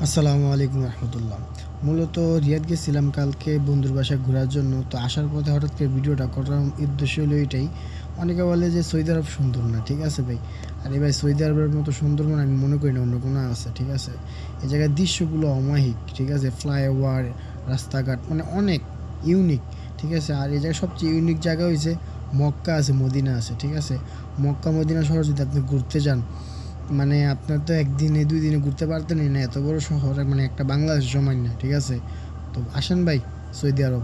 আসসালামু আলাইকুম রহমতুল্লাহ। মূলত রিয়াদ গেছিলাম কালকে বন্ধুর বাসায় ঘোরার জন্য। তো আসার পথে হঠাৎ করে ভিডিওটা করার উদ্দেশ্য হলো এটাই। অনেকে বলে যে সৌদি আরব সুন্দর না, ঠিক আছে ভাই। আরে ভাই, সৌদি আরবের মতো সুন্দর মানে আমি মনে করি না অন্য কোনো আছে, ঠিক আছে। এই জায়গার দৃশ্যগুলো অমায়িক, ঠিক আছে। ফ্লাইওভার, রাস্তাঘাট মানে অনেক ইউনিক, ঠিক আছে। আর এই জায়গায় সবচেয়ে ইউনিক জায়গা হয়েছে মক্কা আছে, মদিনা আছে, ঠিক আছে। মক্কা মদিনা শহর যদি আপনি ঘুরতে যান, মানে আপনার তো একদিনে দুই দিনে ঘুরতে পারতেনই না, এত বড় শহর মানে একটা বাংলাদেশ সমান না, ঠিক আছে। তো আসেন ভাই সৌদি আরব।